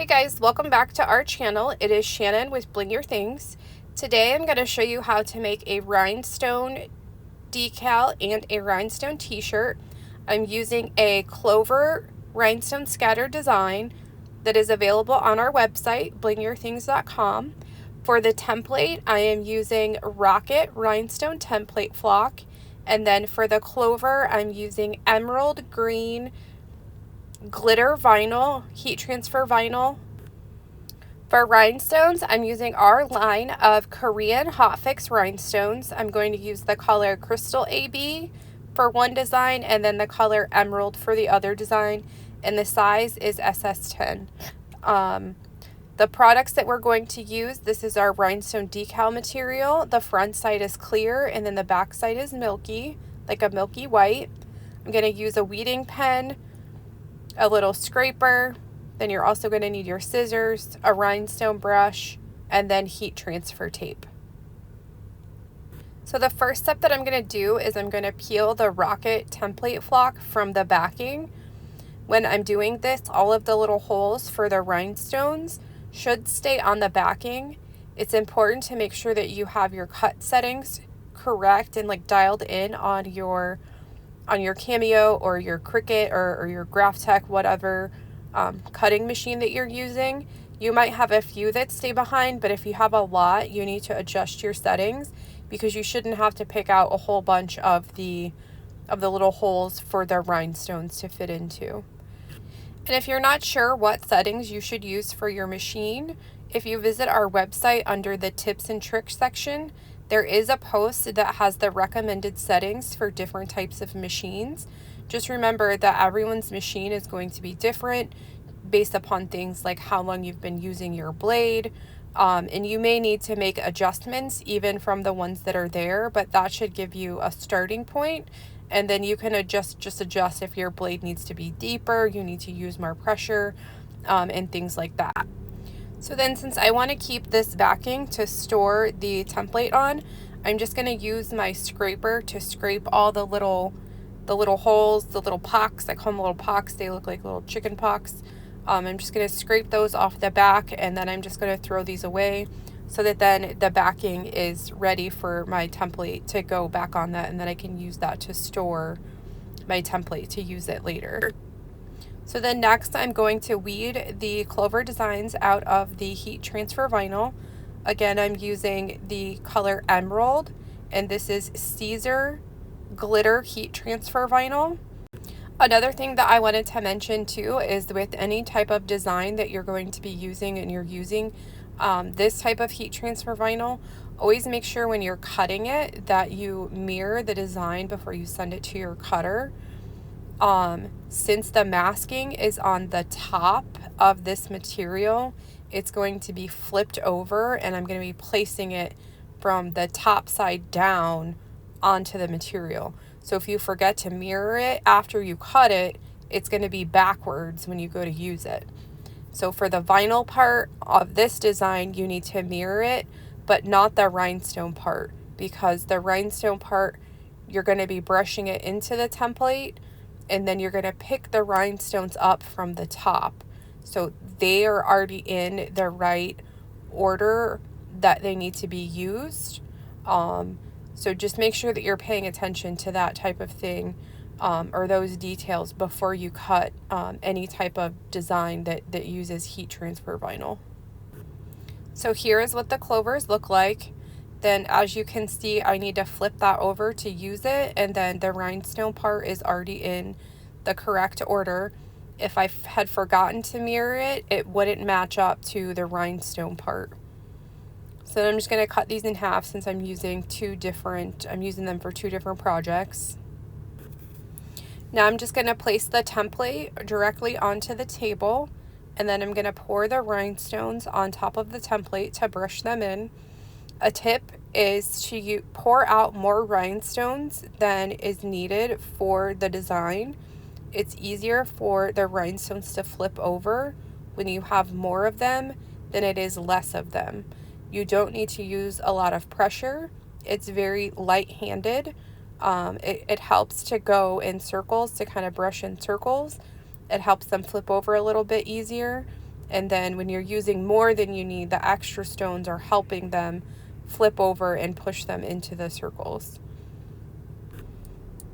Hey guys, welcome back to our channel. It is Shannon with Bling Your Things. Today I'm going to show you how to make a rhinestone decal and a rhinestone t-shirt. I'm using a clover rhinestone scatter design that is available on our website, blingyourthings.com. For the template, I am using Rocket Rhinestone Template Flock, and then for the clover, I'm using Emerald Green Glitter Vinyl, Heat Transfer Vinyl. For rhinestones, I'm using our line of Korean Hot Fix rhinestones. I'm going to use the color Crystal AB for one design and then the color Emerald for the other design, and the size is SS10. The products that we're going to use, this is our rhinestone decal material. The front side is clear and then the back side is milky, like a milky white. I'm going to use a weeding pen, a little scraper, then you're also going to need your scissors, a rhinestone brush, and then heat transfer tape. So the first step that I'm going to do is I'm going to peel the Rocket template flock from the backing. When I'm doing this, all of the little holes for the rhinestones should stay on the backing. It's important to make sure that you have your cut settings correct and like dialed in on your Cameo or your Cricut or your Graphtec, whatever cutting machine that you're using. You might have a few that stay behind, but if you have a lot, you need to adjust your settings because you shouldn't have to pick out a whole bunch of the little holes for the rhinestones to fit into. And if you're not sure what settings you should use for your machine, if you visit our website under the tips and tricks section, there is a post that has the recommended settings for different types of machines. Just remember that everyone's machine is going to be different based upon things like how long you've been using your blade, and you may need to make adjustments even from the ones that are there, but that should give you a starting point, and then you can just adjust if your blade needs to be deeper, you need to use more pressure, and things like that. So then, since I want to keep this backing to store the template on, I'm just going to use my scraper to scrape all the little holes, the little pocks. I call them little pocks. They look like little chicken pocks. I'm just going to scrape those off the back, and then I'm just going to throw these away so that then the backing is ready for my template to go back on that, and then I can use that to store my template to use it later. So then next I'm going to weed the clover designs out of the heat transfer vinyl. Again, I'm using the color Emerald, and this is Caesar glitter heat transfer vinyl. Another thing that I wanted to mention too is with any type of design that you're going to be using and you're using this type of heat transfer vinyl, always make sure when you're cutting it that you mirror the design before you send it to your cutter. Since the masking is on the top of this material, it's going to be flipped over, and I'm going to be placing it from the top side down onto the material. So if you forget to mirror it after you cut it, it's going to be backwards when you go to use it. So for the vinyl part of this design, you need to mirror it, but not the rhinestone part, because the rhinestone part, you're going to be brushing it into the template, and then you're going to pick the rhinestones up from the top. So they are already in the right order that they need to be used. So just make sure that you're paying attention to that type of thing, or those details before you cut any type of design that uses heat transfer vinyl. So here is what the clovers look like. Then as you can see, I need to flip that over to use it, and then the rhinestone part is already in the correct order. If I had forgotten to mirror it, it wouldn't match up to the rhinestone part. So I'm just going to cut these in half since I'm using them for two different projects. Now I'm just going to place the template directly onto the table, and then I'm going to pour the rhinestones on top of the template to brush them in. A tip is to pour out more rhinestones than is needed for the design. It's easier for the rhinestones to flip over when you have more of them than it is less of them. You don't need to use a lot of pressure. It's very light-handed. It helps to go in circles, to kind of brush in circles. It helps them flip over a little bit easier. And then when you're using more than you need, the extra stones are helping them flip over and push them into the circles.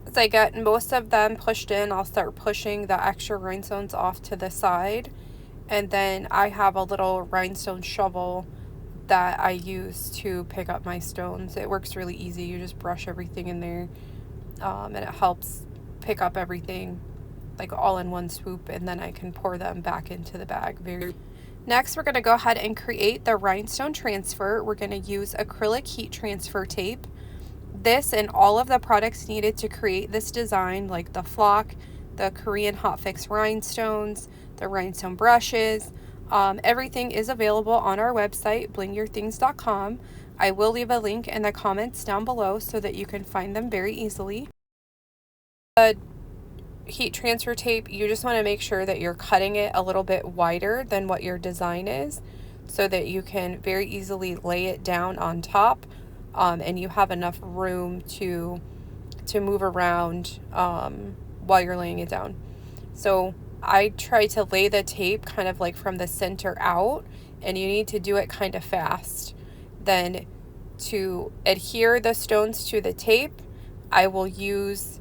As I get most of them pushed in, I'll start pushing the extra rhinestones off to the side. And then I have a little rhinestone shovel that I use to pick up my stones. It works really easy. You just brush everything in there, and it helps pick up everything like all in one swoop, and then I can pour them back into the bag. Next, we're going to go ahead and create the Rhinestone Transfer. We're going to use acrylic heat transfer tape. This and all of the products needed to create this design, like the flock, the Korean Hot Fix rhinestones, the rhinestone brushes, everything is available on our website, blingyourthings.com. I will leave a link in the comments down below so that you can find them very easily. The heat transfer tape, you just want to make sure that you're cutting it a little bit wider than what your design is so that you can very easily lay it down on top, and you have enough room to move around while you're laying it down. So I try to lay the tape kind of like from the center out, and you need to do it kind of fast. Then to adhere the stones to the tape, I will use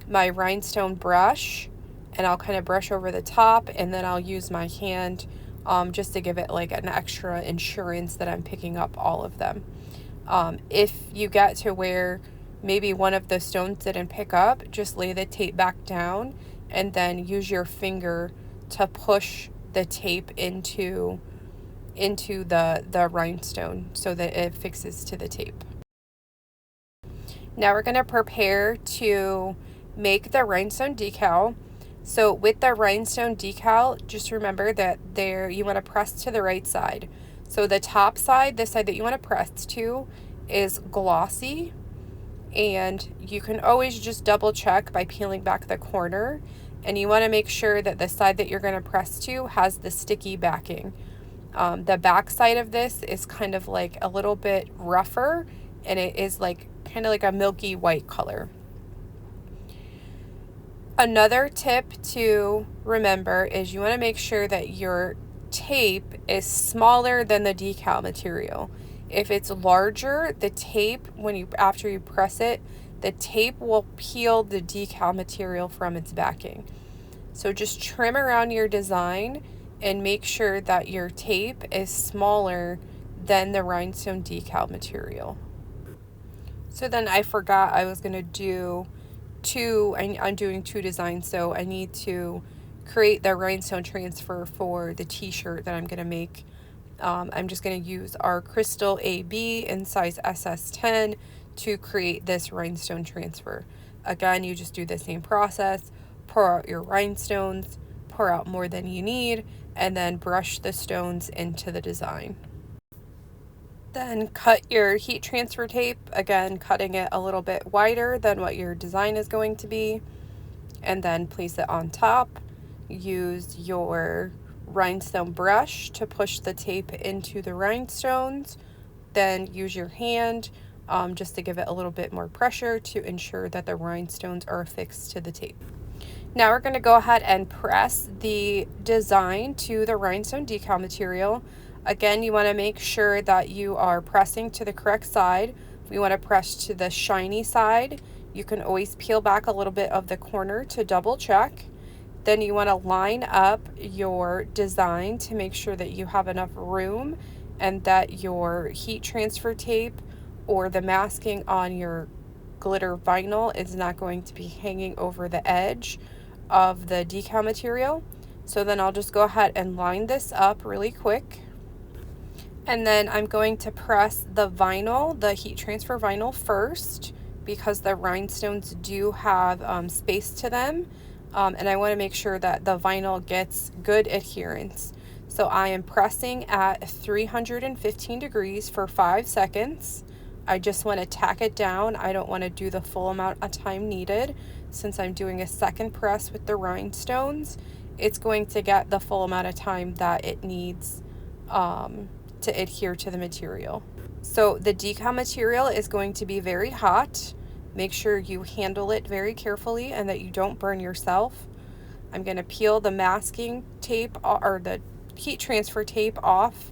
my rhinestone brush, and I'll kind of brush over the top, and then I'll use my hand just to give it like an extra insurance that I'm picking up all of them. If you get to where maybe one of the stones didn't pick up, just lay the tape back down and then use your finger to push the tape into the rhinestone so that it fixes to the tape. Now we're going to prepare to make the rhinestone decal. So with the rhinestone decal, just remember that you want to press to the right side. So the top side, the side that you want to press to, is glossy, and you can always just double check by peeling back the corner, and you want to make sure that the side that you're going to press to has the sticky backing. The back side of this is kind of like a little bit rougher, and it is like kind of like a milky white color. Another tip to remember is you want to make sure that your tape is smaller than the decal material. If it's larger, the tape, after you press it, the tape will peel the decal material from its backing. So just trim around your design and make sure that your tape is smaller than the rhinestone decal material. So then I forgot I was going to do I'm doing two designs, so I need to create the Rhinestone Transfer for the t-shirt that I'm going to make. I'm just going to use our Crystal AB in size SS10 to create this Rhinestone Transfer. Again, you just do the same process. Pour out your rhinestones, pour out more than you need, and then brush the stones into the design. Then cut your heat transfer tape, again cutting it a little bit wider than what your design is going to be, and then place it on top. Use your rhinestone brush to push the tape into the rhinestones. Then use your hand just to give it a little bit more pressure to ensure that the rhinestones are affixed to the tape. Now we're going to go ahead and press the design to the rhinestone decal material. Again, you want to make sure that you are pressing to the correct side. We want to press to the shiny side. You can always peel back a little bit of the corner to double check. Then you want to line up your design to make sure that you have enough room and that your heat transfer tape or the masking on your glitter vinyl is not going to be hanging over the edge of the decal material. So then I'll just go ahead and line this up really quick. And then I'm going to press the vinyl, the heat transfer vinyl first, because the rhinestones do have space to them. And I want to make sure that the vinyl gets good adherence. So I am pressing at 315 degrees for 5 seconds. I just want to tack it down. I don't want to do the full amount of time needed. Since I'm doing a second press with the rhinestones, it's going to get the full amount of time that it needs to adhere to the material. So the decal material is going to be very hot. Make sure you handle it very carefully and that you don't burn yourself. I'm going to peel the masking tape or the heat transfer tape off,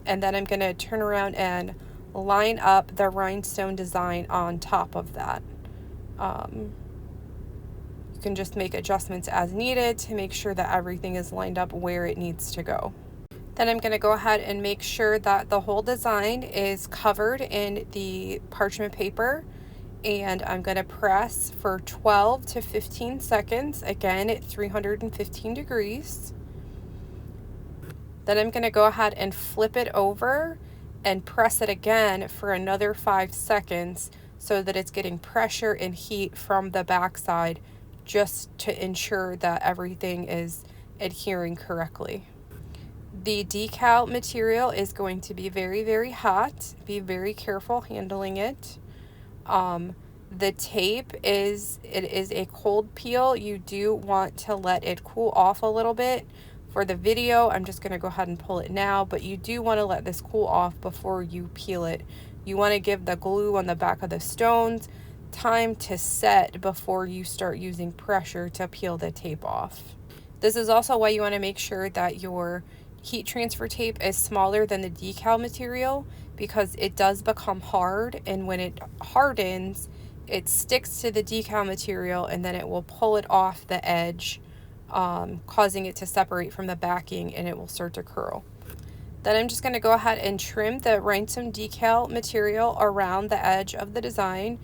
and then I'm going to turn around and line up the rhinestone design on top of that. You can just make adjustments as needed to make sure that everything is lined up where it needs to go. Then I'm going to go ahead and make sure that the whole design is covered in the parchment paper, and I'm going to press for 12 to 15 seconds, again at 315 degrees. Then I'm going to go ahead and flip it over and press it again for another 5 seconds so that it's getting pressure and heat from the backside, just to ensure that everything is adhering correctly. The decal material is going to be very, very hot. Be very careful handling it. The tape is a cold peel. You do want to let it cool off a little bit. For the video, I'm just going to go ahead and pull it now, but you do want to let this cool off before you peel it. You want to give the glue on the back of the stones time to set before you start using pressure to peel the tape off. This is also why you want to make sure that your heat transfer tape is smaller than the decal material, because it does become hard, and when it hardens, it sticks to the decal material and then it will pull it off the edge, causing it to separate from the backing, and it will start to curl. Then I'm just going to go ahead and trim the rhinestone decal material around the edge of the design.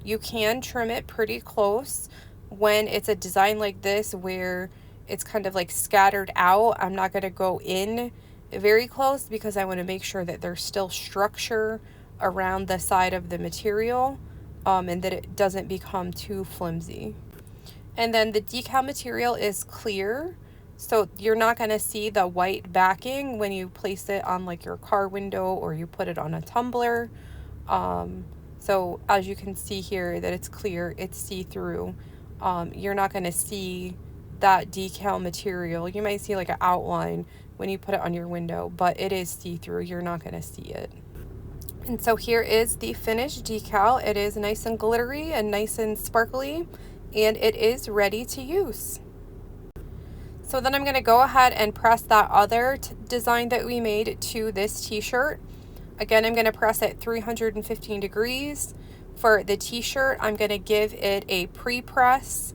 You can trim it pretty close when it's a design like this where it's kind of like scattered out. I'm not going to go in very close because I want to make sure that there's still structure around the side of the material, and that it doesn't become too flimsy. And then the decal material is clear, so you're not going to see the white backing when you place it on like your car window or you put it on a tumbler. So as you can see here that it's clear, it's see-through. You're not going to see that decal material. You might see like an outline when you put it on your window, but it is see-through. You're not going to see it. And so here is the finished decal. It is nice and glittery and nice and sparkly, and it is ready to use. So then I'm going to go ahead and press that other design that we made to this t-shirt. Again, I'm going to press at 315 degrees. For the t-shirt, I'm going to give it a pre-press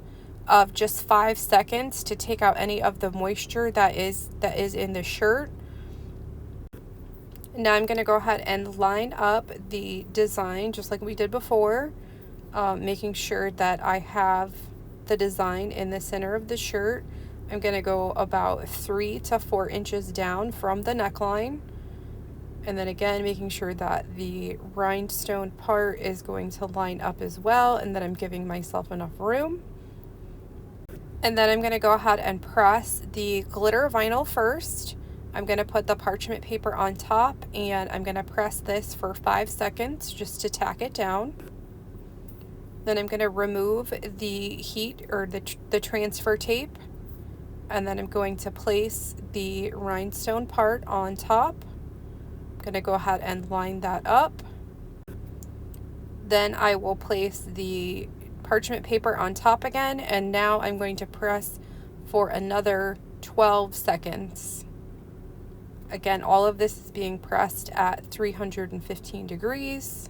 of just 5 seconds to take out any of the moisture that is in the shirt. Now I'm going to go ahead and line up the design just like we did before, making sure that I have the design in the center of the shirt. I'm going to go about 3 to 4 inches down from the neckline, and then again making sure that the rhinestone part is going to line up as well, and that I'm giving myself enough room. And then I'm going to go ahead and press the glitter vinyl first. I'm going to put the parchment paper on top, and I'm going to press this for 5 seconds just to tack it down. Then I'm going to remove the heat or the transfer tape, and then I'm going to place the rhinestone part on top. I'm going to go ahead and line that up. Then I will place the parchment paper on top again, and now I'm going to press for another 12 seconds. Again, all of this is being pressed at 315 degrees.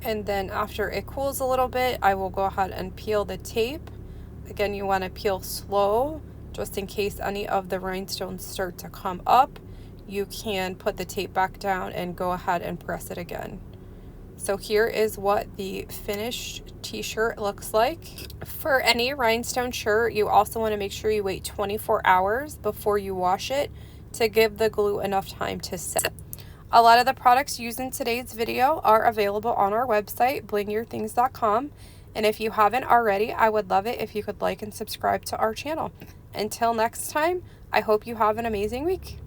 And then after it cools a little bit, I will go ahead and peel the tape. Again, you want to peel slow, just in case any of the rhinestones start to come up. You can put the tape back down and go ahead and press it again. So here is what the finished t-shirt looks like. For any rhinestone shirt, you also want to make sure you wait 24 hours before you wash it to give the glue enough time to set. A lot of the products used in today's video are available on our website, blingyourthings.com. And if you haven't already, I would love it if you could like and subscribe to our channel. Until next time, I hope you have an amazing week.